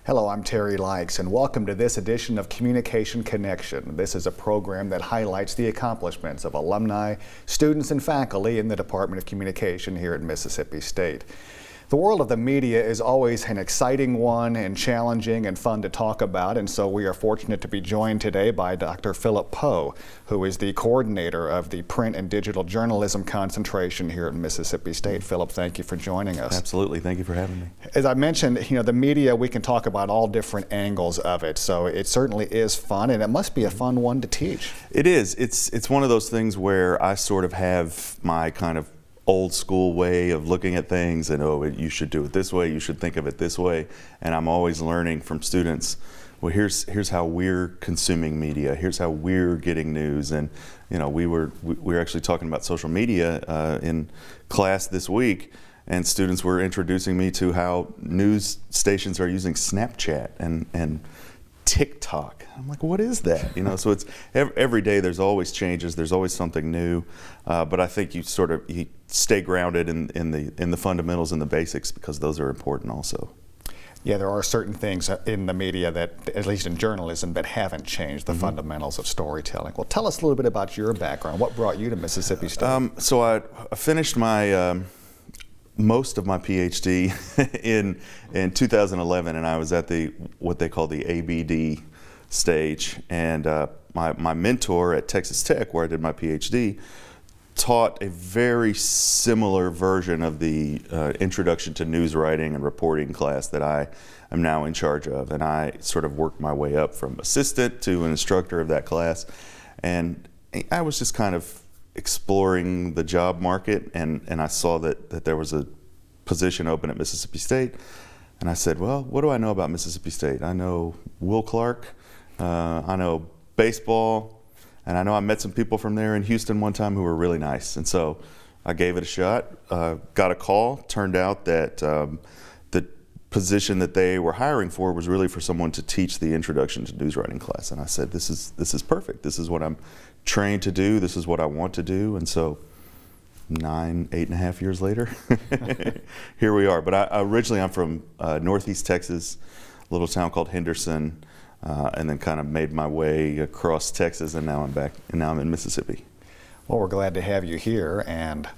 Hello, I'm Terry Likes, and welcome to this edition of Communication Connection. This is a program that highlights the accomplishments of alumni, students, and faculty in the Department of Communication here at Mississippi State. The world of the media is always an exciting one and challenging and fun to talk about, and so we are fortunate to be joined today by Dr. Philip Poe, who is the coordinator of the Print and Digital Journalism concentration here at Mississippi State. Philip, thank you for joining us. Absolutely. Thank you for having me. As I mentioned, the media, we can talk about all different angles of it, so it certainly is fun, and it must be a fun one to teach. It is. It's one of those things where I sort of have my kind of old school way of looking at things and, you should do it this way, you should think of it this way, and I'm always learning from students, well, here's how we're consuming media, here's how we're getting news. And we were actually talking about social media in class this week, and students were introducing me to how news stations are using Snapchat and TikTok. I'm like, what is that? So it's every day there's always changes, there's always something new, but I think you stay grounded in the fundamentals and the basics, because those are important also. Yeah, there are certain things in the media that, at least in journalism, that haven't changed, the fundamentals of storytelling. Well, tell us a little bit about your background. What brought you to Mississippi State? So I finished my most of my PhD in 2011, and I was at what they call the ABD stage, and my mentor at Texas Tech, where I did my PhD, taught a very similar version of the Introduction to News Writing and Reporting class that I am now in charge of, and I sort of worked my way up from assistant to an instructor of that class, and I was just kind of exploring the job market, and I saw that there was a position open at Mississippi State, and I said, well, what do I know about Mississippi State? I know Will Clark, I know baseball, and I know I met some people from there in Houston one time who were really nice, and so I gave it a shot, got a call. Turned out that the position that they were hiring for was really for someone to teach the Introduction to News Writing class, and I said, this is perfect. This is what I'm trained to do. This is what I want to do. And so 8.5 years later, here we are. But originally I'm from Northeast Texas, a little town called Henderson, and then kind of made my way across Texas, and now I'm back, and now I'm in Mississippi. Well, we're glad to have you here, and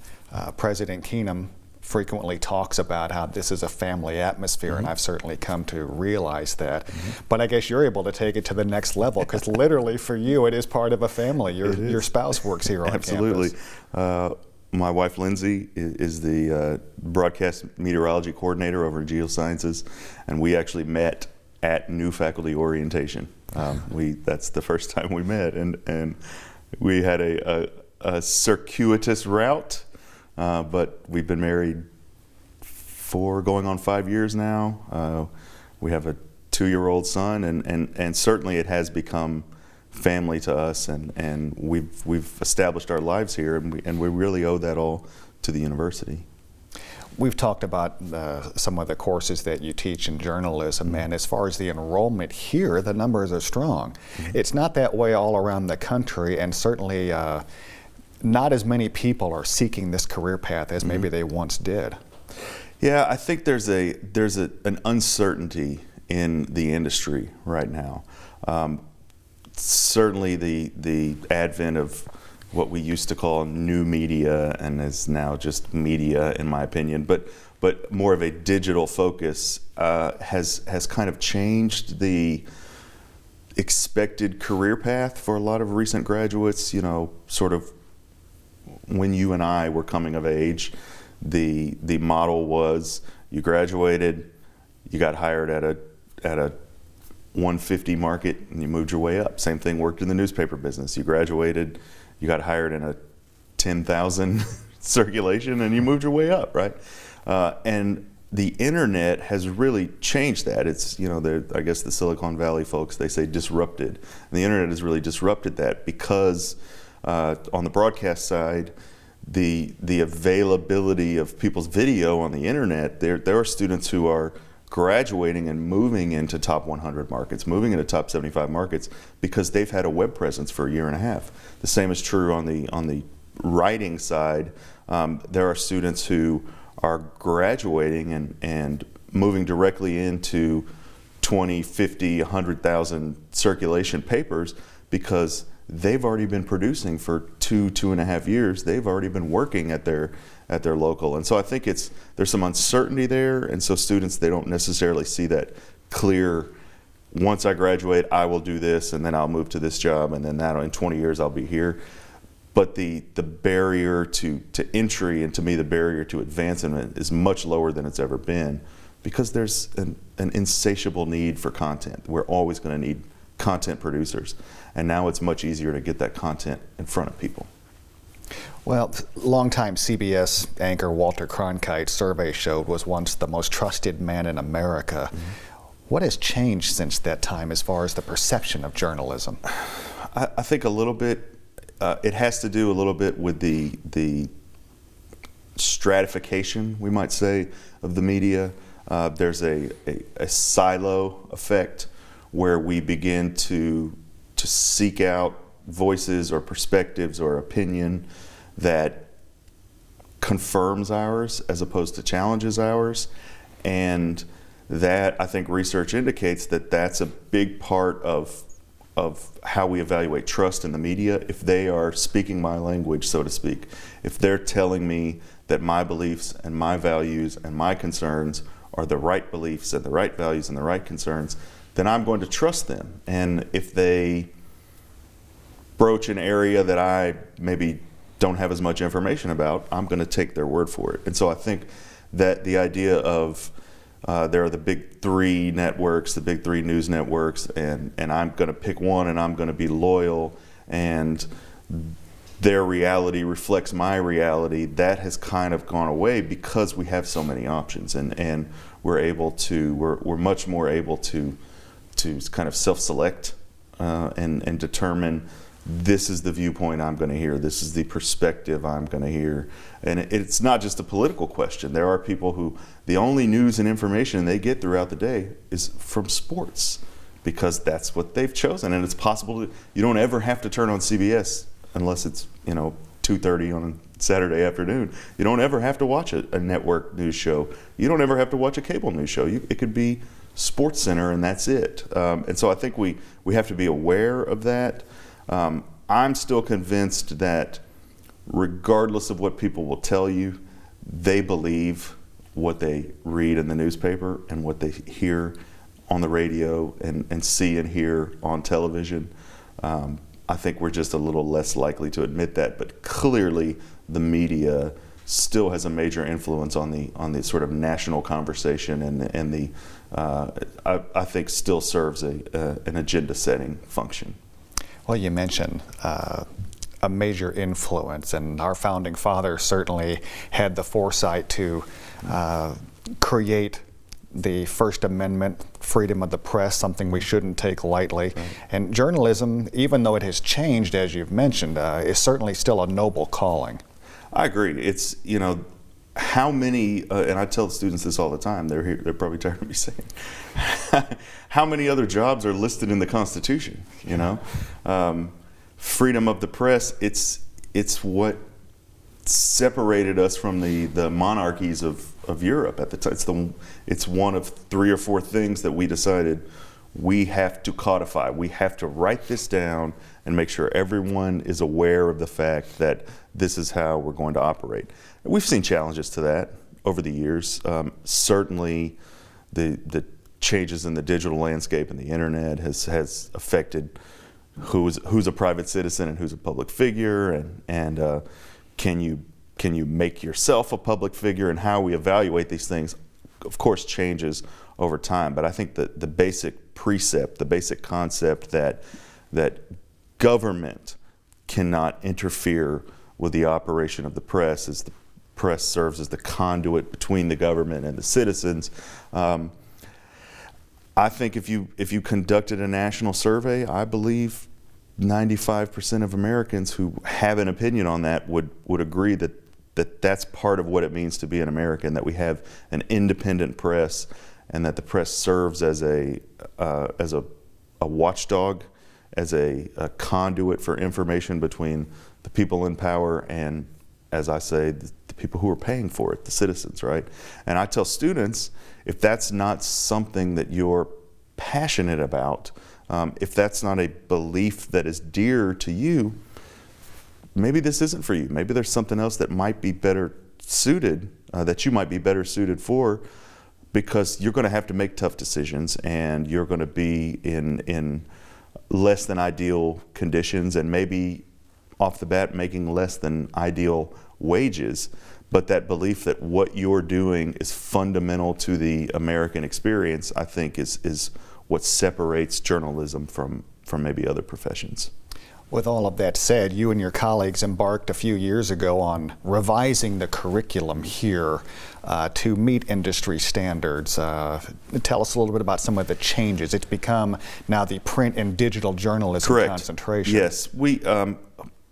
President Keenum frequently talks about how this is a family atmosphere, and I've certainly come to realize that. But I guess you're able to take it to the next level, because literally for you it is part of a family. Your spouse works here on Absolutely. campus. My wife Lindsay is the broadcast meteorology coordinator over in Geosciences, and we actually met at new faculty orientation. That's the first time we met, and we had a circuitous route. But we've been married going on 5 years now. We have a 2-year-old son, and certainly it has become family to us, and we've established our lives here, and we really owe that all to the university. We've talked about some of the courses that you teach in journalism, and as far as the enrollment here, the numbers are strong. It's not that way all around the country, and certainly not as many people are seeking this career path as maybe they once did. Yeah, I think there's an uncertainty in the industry right now. Certainly the advent of what we used to call new media, and is now just media in my opinion, but more of a digital focus has kind of changed the expected career path for a lot of recent graduates. Sort of when you and I were coming of age, the model was you graduated, you got hired at a 150 market, and you moved your way up. Same thing worked in the newspaper business. You graduated, you got hired in a 10,000 circulation, and you moved your way up, right? And the internet has really changed that. It's, I guess the Silicon Valley folks, they say disrupted. And the internet has really disrupted that, because on the broadcast side, the availability of people's video on the internet, there are students who are graduating and moving into top 100 markets, moving into top 75 markets, because they've had a web presence for a year and a half. The same is true on the writing side. There are students who are graduating and moving directly into 20, 50, 100,000 circulation papers because they've already been producing for 2.5 years. They've already been working at their local. And so I think there's some uncertainty there. And so students, they don't necessarily see that clear, once I graduate, I will do this, and then I'll move to this job, and then in 20 years I'll be here. But the barrier to entry, and to me the barrier to advancement, is much lower than it's ever been, because there's an insatiable need for content. We're always going to need content producers, and now it's much easier to get that content in front of people. Well, longtime CBS anchor Walter Cronkite survey showed was once the most trusted man in America. What has changed since that time as far as the perception of journalism? I think a little bit, it has to do a little bit with the stratification, we might say, of the media. There's a silo effect where we begin to seek out voices or perspectives or opinion that confirms ours as opposed to challenges ours. And that, I think research indicates that that's a big part of how we evaluate trust in the media. If they are speaking my language, so to speak, if they're telling me that my beliefs and my values and my concerns are the right beliefs and the right values and the right concerns, then I'm going to trust them. And if they broach an area that I maybe don't have as much information about, I'm going to take their word for it. And so I think that the idea of there are the big three networks, the big three news networks, and I'm going to pick one and I'm going to be loyal, and their reality reflects my reality, that has kind of gone away because we have so many options, and we're much more able to kind of self-select and determine, this is the viewpoint I'm going to hear, this is the perspective I'm going to hear. And it's not just a political question. There are people who the only news and information they get throughout the day is from sports, because that's what they've chosen. And it's possible you don't ever have to turn on CBS unless it's 2:30 on a Saturday afternoon. You don't ever have to watch a network news show. You don't ever have to watch a cable news show. It could be Sports Center, and that's it. And so I think we have to be aware of that. I'm still convinced that regardless of what people will tell you, they believe what they read in the newspaper and what they hear on the radio and see and hear on television. I think we're just a little less likely to admit that, but clearly the media still has a major influence on the sort of national conversation, and I think still serves an agenda setting function. Well, you mentioned a major influence, and our founding fathers certainly had the foresight to create the First Amendment, freedom of the press, something we shouldn't take lightly. Right. And journalism, even though it has changed, as you've mentioned, is certainly still a noble calling. I agree. It's, how many, and I tell the students this all the time, they're probably tired of me saying, how many other jobs are listed in the Constitution, freedom of the press, it's what separated us from the monarchies of Europe at the time. It's one of 3 or 4 things that we decided we have to codify. We have to write this down and make sure everyone is aware of the fact that this is how we're going to operate. We've seen challenges to that over the years. Certainly the changes in the digital landscape and the internet has affected who's a private citizen and who's a public figure, and can you make yourself a public figure, and how we evaluate these things, of course, changes over time. But I think that the basic precept, the basic concept that government cannot interfere with the operation of the press, as the press serves as the conduit between the government and the citizens. I think if you conducted a national survey, I believe 95% of Americans who have an opinion on that would agree that that's part of what it means to be an American, that we have an independent press, and that the press serves as a watchdog, as a conduit for information between the people in power and, as I say, the people who are paying for it, the citizens, right? And I tell students, if that's not something that you're passionate about, if that's not a belief that is dear to you, maybe this isn't for you. Maybe there's something else that might be better suited, that you might be better suited for, because you're going to have to make tough decisions, and you're going to be in less than ideal conditions, and maybe off the bat making less than ideal wages. But that belief that what you're doing is fundamental to the American experience, I think is what separates journalism from maybe other professions. With all of that said, you and your colleagues embarked a few years ago on revising the curriculum here to meet industry standards. Tell us a little bit about some of the changes. It's become now the print and digital journalism Correct. concentration. Yes, we.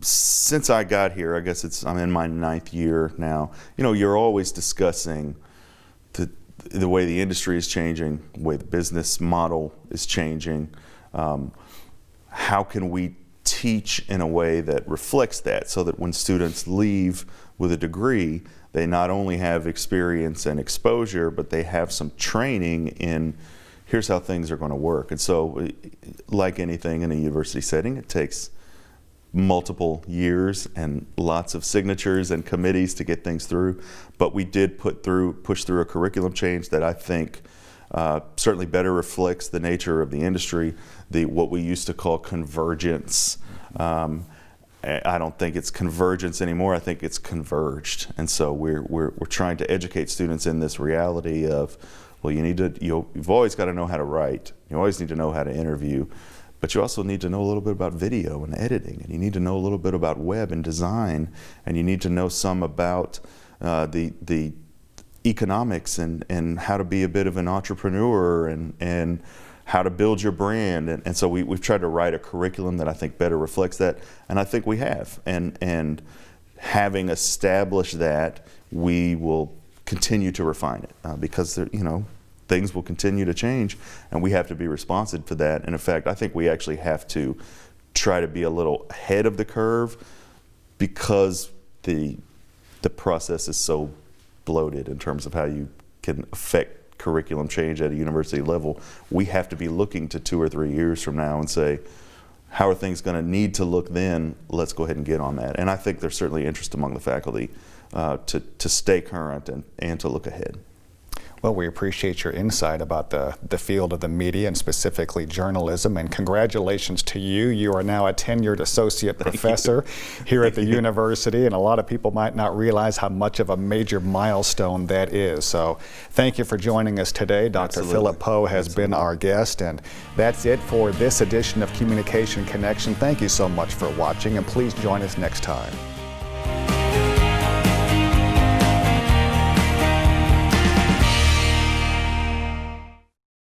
Since I got here, I guess I'm in my 9th year now. You know, you're always discussing the way the industry is changing, the way the business model is changing. How can we teach in a way that reflects that, so that when students leave with a degree, they not only have experience and exposure, but they have some training in here's how things are going to work. And so, like anything in a university setting, it takes multiple years and lots of signatures and committees to get things through. But we did push through a curriculum change that I think certainly better reflects the nature of the industry, what we used to call convergence. I don't think it's convergence anymore. I think it's converged. And so we're trying to educate students in this reality of, well, you've always got to know how to write. You always need to know how to interview. But you also need to know a little bit about video and editing, and you need to know a little bit about web and design, and you need to know some about the economics and how to be a bit of an entrepreneur and how to build your brand. And so we've tried to write a curriculum that I think better reflects that, and I think we have. And having established that, we will continue to refine it because things will continue to change, and we have to be responsive to that. And in fact, I think we actually have to try to be a little ahead of the curve, because the process is so bloated in terms of how you can affect curriculum change at a university level. We have to be looking to 2 or 3 years from now and say, how are things going to need to look then? Let's go ahead and get on that. And I think there's certainly interest among the faculty to stay current and to look ahead. Well, we appreciate your insight about the field of the media and specifically journalism, and congratulations to you. You are now a tenured associate professor here at the university, and a lot of people might not realize how much of a major milestone that is. So thank you for joining us today. Dr. Absolutely. Philip Poe has been our guest, and that's it for this edition of Communication Connection. Thank you so much for watching, and please join us next time.